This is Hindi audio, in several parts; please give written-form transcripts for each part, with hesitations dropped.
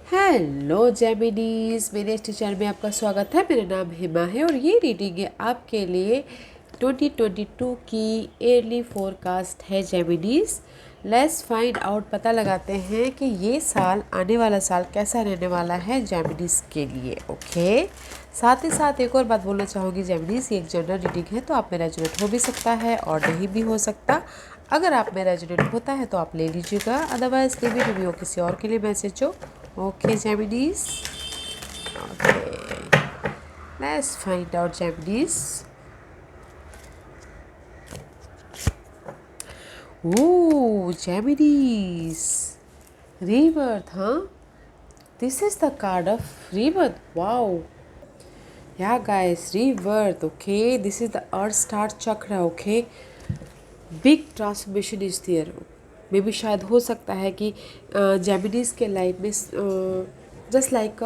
हेलो जेमिनीज, मेरे इस चैनल में आपका स्वागत है। मेरा नाम हिमा है और ये रीडिंग है आपके लिए 2022 की ईयरली फोरकास्ट है जेमिनीज। लेट्स फाइंड आउट, पता लगाते हैं कि ये साल, आने वाला साल कैसा रहने वाला है जेमिनीज के लिए। ओके, साथ ही साथ एक और बात बोलना चाहूँगी जेमिनीज, ये एक जनरल रीडिंग है तो आप में रेजोनेट हो भी सकता है और नहीं भी हो सकता। अगर आप में रेजोनेट होता है तो आप ले लीजिएगा, अदरवाइज ले भी हो किसी और के लिए मैसेज हो। Okay, Japanese. Okay, let's find out Japanese. Ooh, Japanese. Rebirth, huh? This is the card of rebirth. Wow. Yeah, guys, rebirth. Okay, this is the Earth Star Chakra. Okay, big transformation is there. मे भी शायद हो सकता है कि जेमिनीज के लाइफ में जस्ट लाइक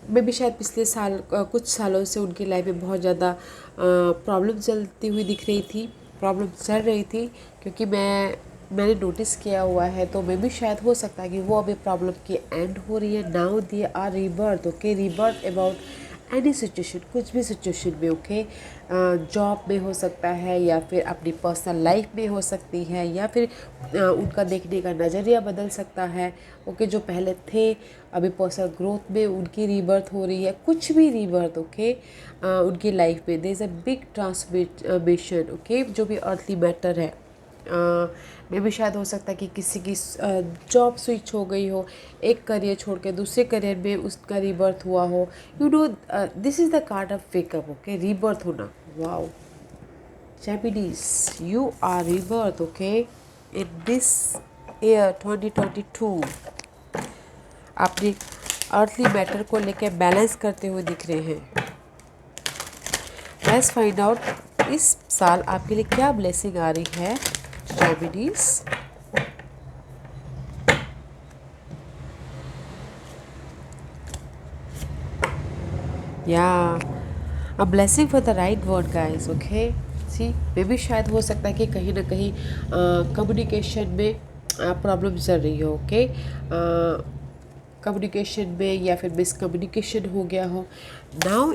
मे भी शायद पिछले साल कुछ सालों से उनकी लाइफ में बहुत ज़्यादा प्रॉब्लम चलती हुई दिख रही थी, प्रॉब्लम चल रही थी, क्योंकि मैंने नोटिस किया हुआ है। तो मे भी शायद हो सकता है कि वो अभी प्रॉब्लम की एंड हो रही है। Now they are rebirth. Okay, rebirth about any situation, कुछ भी सिचुएशन में। ओके, जॉब में हो सकता है या फिर अपनी पर्सनल लाइफ में हो सकती है, या फिर उनका देखने का नज़रिया बदल सकता है। ओके, जो पहले थे अभी पर्सनल ग्रोथ में उनकी रीबर्थ हो रही है, कुछ भी रीबर्थ। ओके, उनकी लाइफ में there is a big transformation. Okay, जो भी अर्थली मैटर है, में भी शायद हो सकता है कि किसी की जॉब स्विच हो गई हो, एक करियर छोड़ के दूसरे करियर में उसका रीबर्थ हुआ हो। You know, this is the card of wake up. Okay, rebirth होना। Wow Japanese, you are rebirth. Okay, in this year 2022 अपनी अर्थली मैटर को लेकर बैलेंस करते हुए दिख रहे हैं। लेट्स फाइंड आउट इस साल आपके लिए क्या ब्लेसिंग आ रही है Japanese। या a blessing for the right word guys. Okay, सी मे भी शायद हो सकता है कि कहीं ना कहीं कम्युनिकेशन में प्रॉब्लम चल रही हो। ओके, कम्युनिकेशन में या फिर मिसकम्युनिकेशन हो गया हो। Now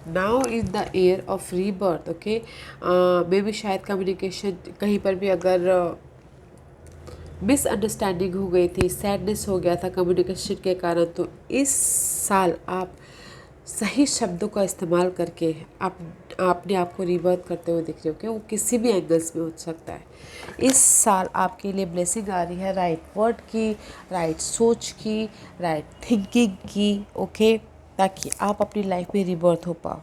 now in the year of rebirth. Okay, मे भी शायद कम्युनिकेशन कहीं पर भी अगर मिसअंडरस्टैंडिंग हो गई थी, सैडनेस हो गया था कम्युनिकेशन के कारण, तो इस साल आप सही शब्दों का इस्तेमाल करके आप अपने आप को रिबर्थ करते हुए दिख रहे हो कि वो किसी भी एंगल्स में हो सकता है। इस साल आपके लिए ब्लेसिंग आ रही है राइट वर्ड की, राइट सोच की, राइट थिंकिंग की। ओके, ताकि आप अपनी लाइफ में रिबर्थ हो पाओ।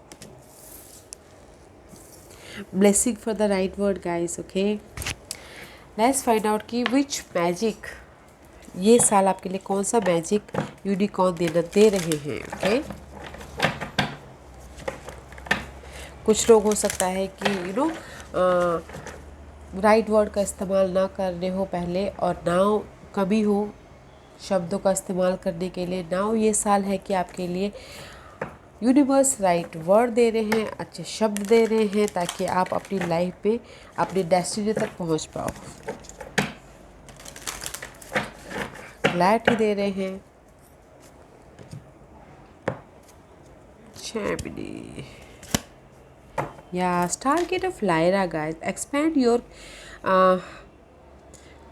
Blessing for the right word guys. Okay, let's find out कि विच मैजिक, ये साल आपके लिए कौन सा मैजिक यूनिकॉर्न दे रहे हैं। ओके, कुछ लोग हो सकता है कि राइट वर्ड का इस्तेमाल ना करने हो पहले, और नाउ कभी हो शब्दों का इस्तेमाल करने के लिए। नाउ ये साल है कि आपके लिए यूनिवर्स राइट वर्ड दे रहे हैं, अच्छे शब्द दे रहे हैं, ताकि आप अपनी लाइफ में अपनी डेस्टिनी तक पहुंच पाओ। क्लैरिटी दे रहे हैं। Gemini. Yeah, Stargate of Lyra, guys. Expand your uh,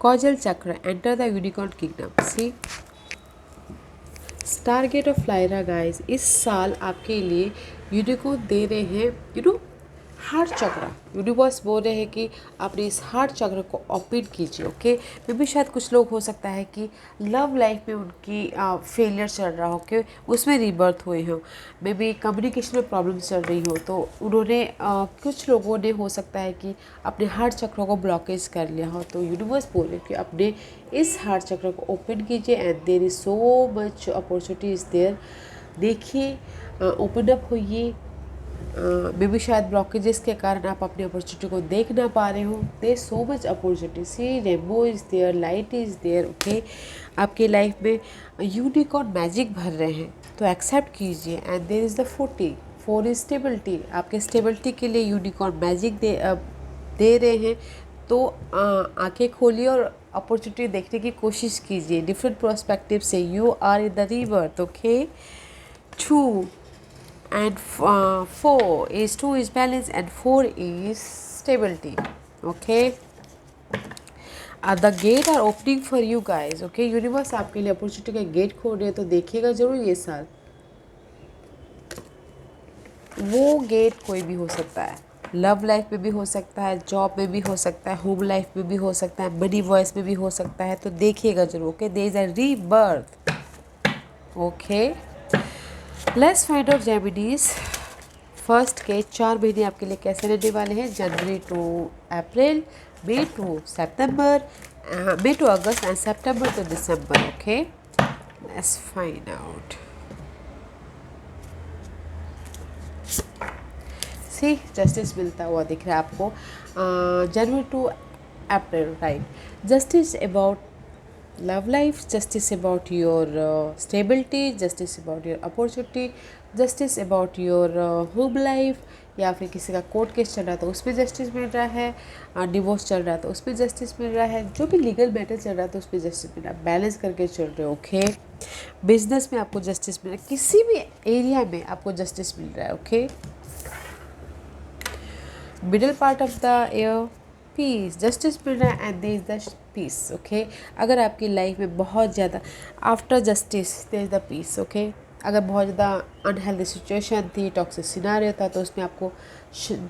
causal chakra. Enter the unicorn kingdom. See, Stargate of Lyra, guys. इस साल आपके लिए यूनिकॉर्न दे रहे हैं। हार्ट चक्र, यूनिवर्स बोल रहे हैं कि अपने इस हार्ट चक्र को ओपन कीजिए। ओके, मे भी शायद कुछ लोग हो सकता है कि लव लाइफ में उनकी फेलियर चल रहा हो, कि उसमें रीबर्थ हुए हो। मे भी कम्युनिकेशन में प्रॉब्लम चल रही हो, तो उन्होंने कुछ लोगों ने हो सकता है कि अपने हार्ट चक्र को ब्लॉकेज कर लिया हो। तो यूनिवर्स बोल रहे हैं कि अपने इस हार्ट चक्र को ओपन कीजिए, and there is so much opportunities there. देखिए, ओपन अप होइए। मे भी शायद ब्लॉकेजेस के कारण आप अपनी अपॉर्चुनिटी को देख ना पा रहे हो। There so much opportunity, see rainbow is there, light is there. Okay, आपकी लाइफ में यूनिकॉर्न मैजिक भर रहे हैं, तो एक्सेप्ट कीजिए। And there is the 40 for stability, आपके स्टेबिलिटी के लिए यूनिकॉर्न मैजिक दे रहे हैं। तो आंखें खोलिए और अपॉर्चुनिटी देखने की कोशिश कीजिए डिफरेंट पर्सपेक्टिव से. You are in the rebirth. Okay. 2 and 4 is 2 is balance and 4 is stability. Okay. The gate are opening for you guys. Okay. Universe आपके लिए अपॉर्चुनिटी का गेट खोल रहे हैं, तो देखिएगा जरूर ये साल. वो गेट कोई भी हो सकता है. लव लाइफ में भी हो सकता है, जॉब में भी हो सकता है, होम लाइफ में भी हो सकता है, मनी वॉइस में भी हो सकता है. तो देखिएगा जरूर. Okay. There is a rebirth. Okay. Let's find out Geminis. First के 4 महीने आपके लिए कैसे रहने वाले हैं. January to April, May to September, May to August and September to December. Okay. Let's find out. See justice मिलता हुआ दिख रहा है आपको. January to April. Right. Justice about love life, justice about your stability, justice about your opportunity, justice about your home life. या फिर किसी का कोर्ट केस चल रहा है तो उस पर जस्टिस मिल रहा है. डिवोर्स चल रहा है तो उस पर जस्टिस मिल रहा है. जो भी लीगल मैटर चल रहा है तो उस पर जस्टिस मिल रहा है. बैलेंस करके चल रहे हो. ओके. बिजनेस में आपको जस्टिस मिल रहा है. किसी भी एरिया में आपको जस्टिस मिल रहा है. Okay. Middle part of the year peace, justice मिल रहा है and there is the peace. Okay. अगर आपकी लाइफ में बहुत ज़्यादा after justice there is the peace. Okay. अगर बहुत ज़्यादा अनहेल्दी सिचुएशन थी, टॉक्सिक सिनेरियो था, तो उसमें आपको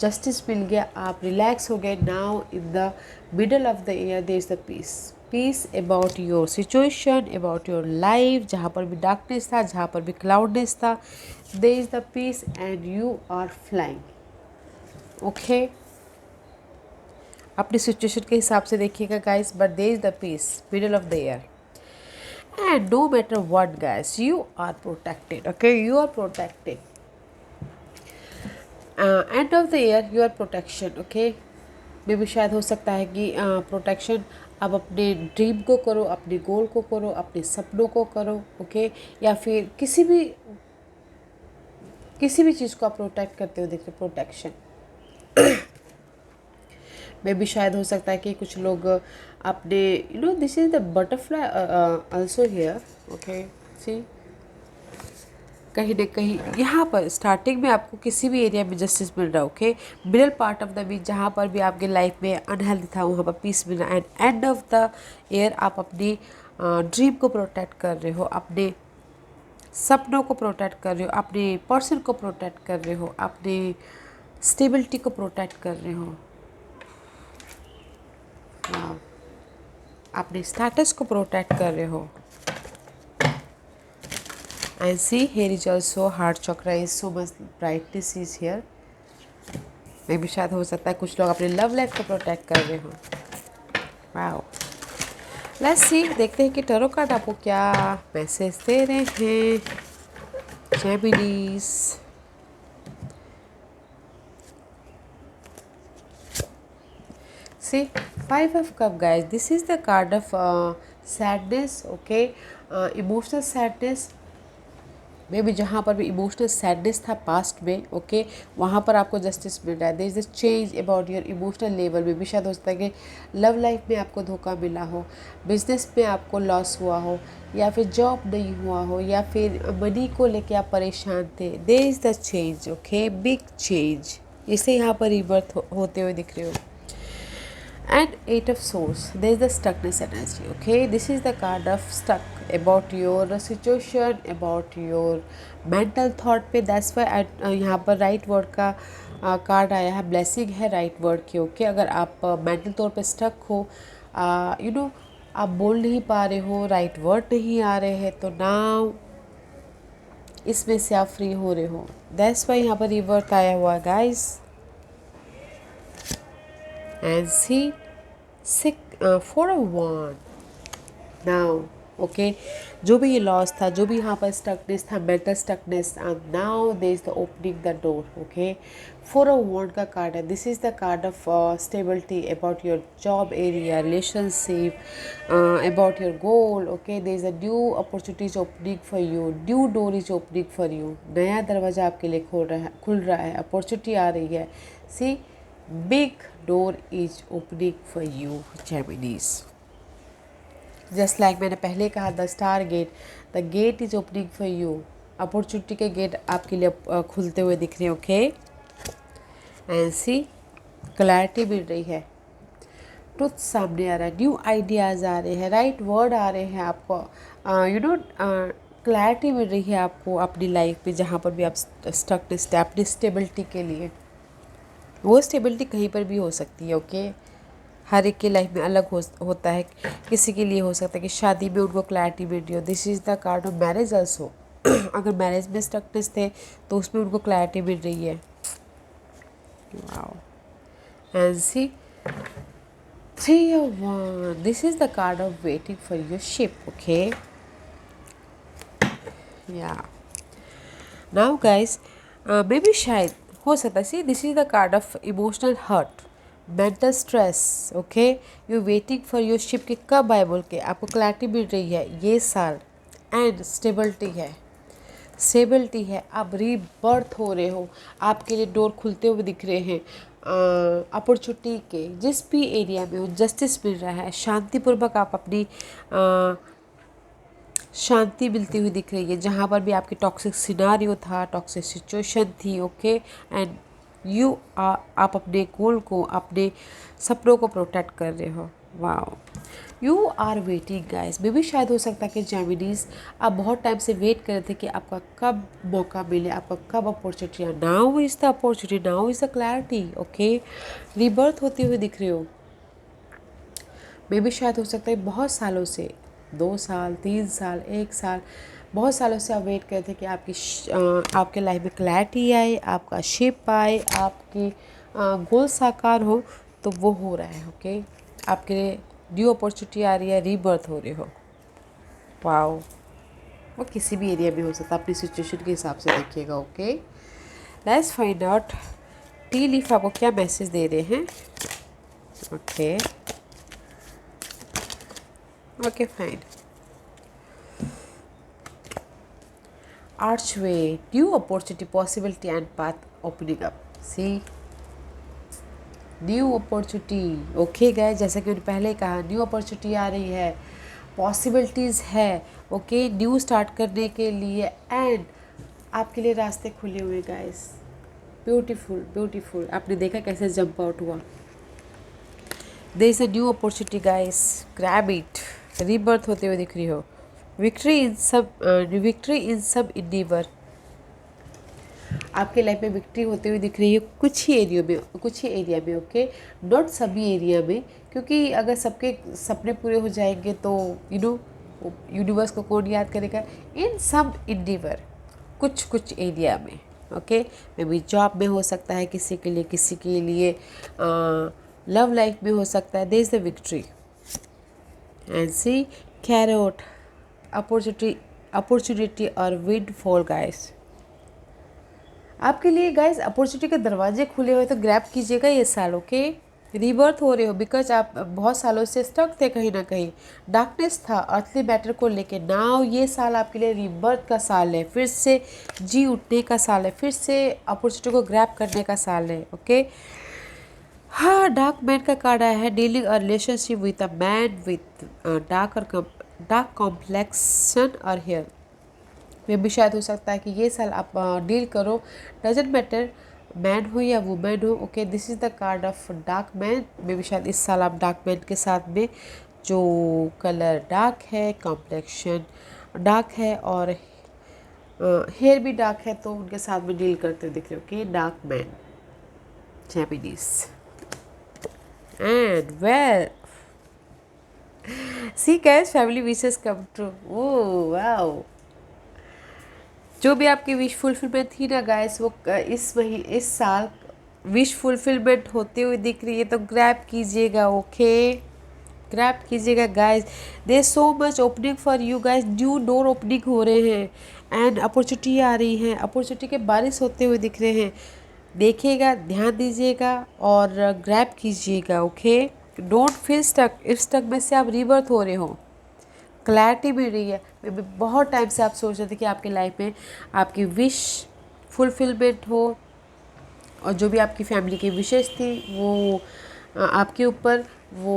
जस्टिस मिल गया, आप रिलैक्स हो गए. Now in the middle of the year there is the peace. Peace about your situation, about your life. जहाँ पर भी डार्कनेस था, जहाँ पर भी क्लाउडनेस था, there is the peace and you are flying. Okay. अपनी सिचुएशन के हिसाब से देखिएगा guys. But there is the peace middle of the year and no matter what guys you are protected. Okay. You are protected. End of the year you are protection. Okay. मे भी शायद हो सकता है कि प्रोटेक्शन आप अपने ड्रीम को करो, अपने गोल को करो, अपने सपनों को करो. ओके. या फिर किसी भी चीज़ को आप प्रोटेक्ट करते हो. देखिए प्रोटेक्शन में भी शायद हो सकता है कि कुछ लोग अपने this is the butterfly also here. Okay. See कहीं ना कहीं यहाँ पर स्टार्टिंग में आपको किसी भी एरिया में जस्टिस मिल रहा है. Okay. Middle part of the week जहाँ पर भी आपके लाइफ में अनहेल्दी था वहाँ पर पीस मिल रहा है. And and of the year आप अपनी ड्रीम को प्रोटेक्ट कर रहे हो, अपने सपनों को प्रोटेक्ट कर रहे हो, अपने पर्सन को प्रोटेक्ट कर रहे हो, अपने स्टेबिलिटी को प्रोटेक्ट कर रहे हो, अपने स्टेटस को प्रोटेक्ट कर रहे हो. And see here is also heart chakra is so much brightness is here. मे भी शायद हो सकता है कुछ लोग अपने लव लाइफ को प्रोटेक्ट कर रहे हो. वाओ. Let's see. देखते हैं कि टैरो कार्ड आपको क्या मैसेज दे रहे हैं. जेमिनीज. See 5 of cup guys. This is the card of sadness. Okay. Emotional sadness. मे भी जहाँ पर भी इमोशनल सैडनेस था पास्ट में. ओके. वहाँ पर आपको जस्टिस मिल रहा है. There is a change about your emotional level. में भी शायद हो सकता है कि लव लाइफ में आपको धोखा मिला हो, बिजनेस में आपको लॉस हुआ हो, या फिर जॉब नहीं हुआ हो, या फिर मनी को लेके आप परेशान थे. There is the change. Okay. Big change. इसे यहाँ पर रिबर्थ होते हुए दिख रहे हो. And 8 of swords. There is the stuckness energy. Okay. This is the card of stuck about your situation, about your mental thought पे. That's why यहाँ पर right word का कार्ड आया है. ब्लेसिंग है right word की. ओके. अगर आप मेंटल तौर पे स्टक हो, आप बोल नहीं पा रहे हो, राइट वर्ड नहीं आ रहे हैं, तो नाउ इसमें से आप फ्री हो रहे हो. दैट्स वाई यहाँ पर रिवर्ट आया हुआ है guys. And see 4 of wand now. Okay. जो भी ये लॉस था, जो भी यहाँ पर स्टकनेस था, mental stuckness, now there is the opening the door. Okay. 4 of wand का कार्ड है. This is the card of stability about your job area, relationship, about your goal. Okay. There is a new opportunities opening for you, new door is opening for you. नया दरवाजा आपके लिए खुल रहा है. अपॉर्चुनिटी आ रही है. See big door is opening for you, Geminis. Just like मैंने पहले कहा, the star gate, the gate is opening for you. Opportunity के गेट आपके लिए खुलते हुए दिख रहे हैं। ओके, एंड सी क्लैरिटी मिल रही है, ट्रुथ सामने आ रहा है, न्यू आइडियाज़ आ रहे हैं, राइट वर्ड आ रहे हैं आपको, क्लैरिटी मिल रही है आपको अपनी लाइफ में, जहाँ पर भी आप स्टकनेस है अपनी स्टेबिलिटी के लिए। वो स्टेबिलिटी कहीं पर भी हो सकती है। ओके, हर एक की लाइफ में अलग होता है। किसी के लिए हो सकता है कि शादी में उनको क्लैरिटी मिल रही हो, this is the card of marriage also. अगर मैरिज में स्टकनेस थे तो उसमें उनको क्लैरिटी मिल रही है। Wow, and see 3 of 1, this is the card of waiting for your ship. Okay, yeah, now guys, maybe शायद हो सकता है, see this is the card of emotional hurt, mental stress. Okay, you waiting for your ship कि कब आए बोल के, आपको क्लैरिटी मिल रही है ये साल, एंड स्टेबिलिटी है, स्टेबिलिटी है, आप रीबर्थ हो रहे हो, आपके लिए डोर खुलते हुए दिख रहे हैं, अपॉर्चुनिटी के जिस भी एरिया में हो जस्टिस मिल रहा है, शांतिपूर्वक आप अपनी शांति मिलती हुई दिख रही है, जहाँ पर भी आपकी टॉक्सिक सिनारियो था, टॉक्सिक सिचुएशन थी। ओके, एंड आप अपने गोल को, अपने सपनों को प्रोटेक्ट कर रहे हो। Wow, you are waiting guys. मे भी शायद हो सकता है कि जेमिनीज आप बहुत टाइम से वेट कर रहे थे कि आपका कब मौका मिले, आपका कब opportunity. Now is the opportunity, now is the clarity. Okay, rebirth होते हुए दिख रहे हो। मे भी शायद हो सकता है बहुत सालों से, 2 साल, 3 साल, 1 साल, बहुत सालों से आप वेट कर रहे थे कि आपके लाइफ में क्लैरिटी आए, आपका शिप आए, आपके गोल साकार हो, तो वो हो रहा है। ओके, आपके लिए न्यू अपॉर्चुनिटी आ रही है, रीबर्थ हो रहे हो। वाओ, वो किसी भी एरिया में हो सकता है, अपनी सिचुएशन के हिसाब से देखिएगा। Okay, let's find out T leaf आपको क्या मैसेज दे रहे हैं। Okay, okay fine. Archway, new opportunity, possibility and path opening up. See, new opportunity. Okay guys, जैसा कि मैंने पहले कहा, न्यू अपॉर्चुनिटी आ रही है, पॉसिबिलिटीज़ है। ओके, न्यू स्टार्ट करने के लिए, एंड आपके लिए रास्ते खुले हुए गाइस। Beautiful, beautiful. आपने देखा कैसे जंप आउट हुआ। There is a new opportunity guys, grab it. Rebirth होते हुए दिख रही हो, विक्ट्री इन सब इंडीवर। आपके लाइफ में विक्ट्री होते हुए दिख रही है कुछ ही एरिया में। ओके, नॉट सभी एरिया में, क्योंकि अगर सबके सपने पूरे हो जाएंगे तो यूनिवर्स को कौन याद करेगा। इन सब इंडीवर, कुछ एरिया में। ओके, मे बी जॉब में हो सकता है किसी के लिए लव लाइफ में हो सकता है। There is the victory and see carrot, opportunity और विंडफॉल गाइस। आपके लिए गाइस अपॉर्चुनिटी के दरवाजे खुले हुए, तो ग्रैब कीजिएगा ये साल। ओके, रीबर्थ हो रहे हो, बिकॉज आप बहुत सालों से स्टक थे कहीं ना कहीं, डार्कनेस था अर्थली मैटर को लेके। नाउ ये साल आपके लिए रीबर्थ का साल है, फिर से जी उठने का साल है, फिर से अपॉर्चुनिटी को ग्रैब करने का साल है। ओके, हाँ, डार्क मैन का कार्ड आया है, dealing a relationship with a man with dark complexion और हेयर। में भी शायद हो सकता है कि ये साल आप डील करो, डजेंट मैटर मैन हो या वुमेन हो। Okay, this is the card of dark man. में भी शायद इस साल आप डार्क मैन के साथ में, जो कलर डार्क है, कॉम्प्लेक्शन डार्क है और हेयर भी डार्क है, तो उनके साथ में डील करते दिख रहे हो। Okay, dark man, Geminis. And well, see guys, family wishes come true. Oh wow, जो भी आपकी विश फुलफिलमेंट थी ना गाइस, वो इस साल विश फुलफिलमेंट होते हुए दिख रही है, तो ग्रैब कीजिएगा। ओके, ग्रैब कीजिएगा guys. There so much opening for you guys, new door opening हो रहे हैं, एंड अपॉर्चुनिटी आ रही है, अपॉर्चुनिटी के बारिश होते हुए दिख रहे हैं। देखिएगा, ध्यान दीजिएगा और ग्रैब कीजिएगा। ओके, डोंट फील स्टक, इस स्टक में से आप रीबर्थ हो रहे हो, क्लैरिटी मिल रही है। बहुत टाइम से आप सोच रहे थे कि आपकी लाइफ में आपकी विश फुलफिलमेंट हो, और जो भी आपकी फैमिली की विशेष थी वो आपके ऊपर वो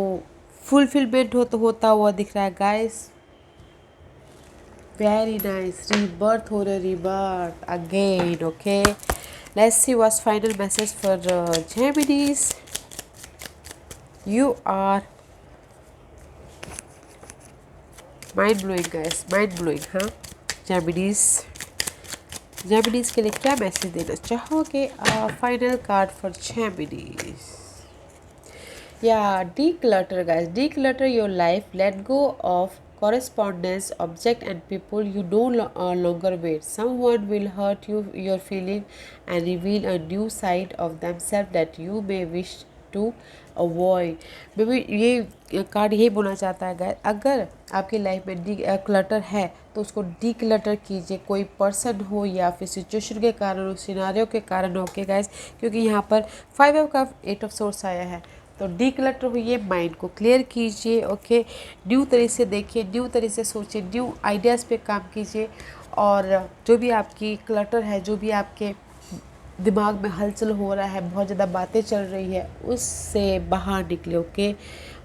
फुलफिलमेंट होता हुआ दिख रहा है गाइस। वेरी नाइस, रीबर्थ हो रहा है, rebirth again. Okay, let's see what's final message for Geminis. You are mind blowing guys, mind blowing. हाँ जेमिनीज, जेमिनीज के लिए क्या मैसेज देना चाहोगे? Final card for Geminis. Yeah, declutter, guys. Declutter your life. Let go of correspondence, object, and people you no longer wait. Someone will hurt you, your feeling, and reveal a new side of themselves that you may wish to avoid. Baby ये कार्ड यही बोलना चाहता है गाइस, अगर आपकी लाइफ में डी क्लटर है तो उसको डी क्लटर कीजिए। कोई पर्सन हो या फिर सिचुएशन के कारण हो, सिनारियो के कारण हो के गाइस, क्योंकि यहाँ पर 5 का 8 ऑफ सोर्स आया है। तो डी क्लटर हुई, माइंड को क्लियर कीजिए। ओके, न्यू तरीके से देखिए, न्यू तरीके से सोचिए, न्यू आइडियाज़ पे काम कीजिए, और जो भी आपकी क्लटर है, जो भी आपके दिमाग में हलचल हो रहा है, बहुत ज़्यादा बातें चल रही है, उससे बाहर निकले। ओके,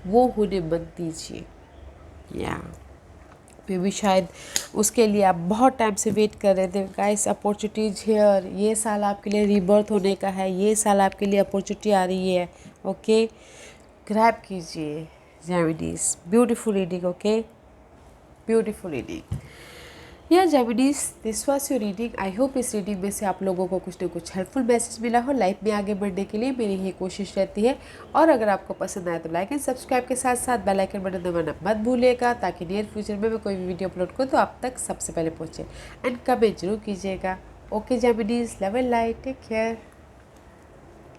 वो होने मत दीजिए। या मे भी शायद उसके लिए आप बहुत टाइम से वेट कर रहे थे गाइस। अपॉर्चुनिटीज हियर, ये साल आपके लिए रीबर्थ होने का है, ये साल आपके लिए अपॉर्चुनिटी आ रही है। ओके, ग्रैब कीजिए Geminis. Beautiful reading. Okay, beautiful reading. या Geminis, this was your reading. I hope इस रीडिंग में से आप लोगों को कुछ ना कुछ हेल्पफुल मैसेज मिला हो। लाइफ में आगे बढ़ने के लिए मेरी ये कोशिश रहती है। और अगर आपको पसंद आए तो लाइक एंड सब्सक्राइब के साथ साथ बेल आइकन बटन दबाना मत भूलिएगा, ताकि नियर फ्यूचर में मैं कोई भी वीडियो अपलोड करूँ तो आप तक सबसे पहले पहुँचे। एंड कमेंट जरूर कीजिएगा। Okay Geminis, love and light, take care.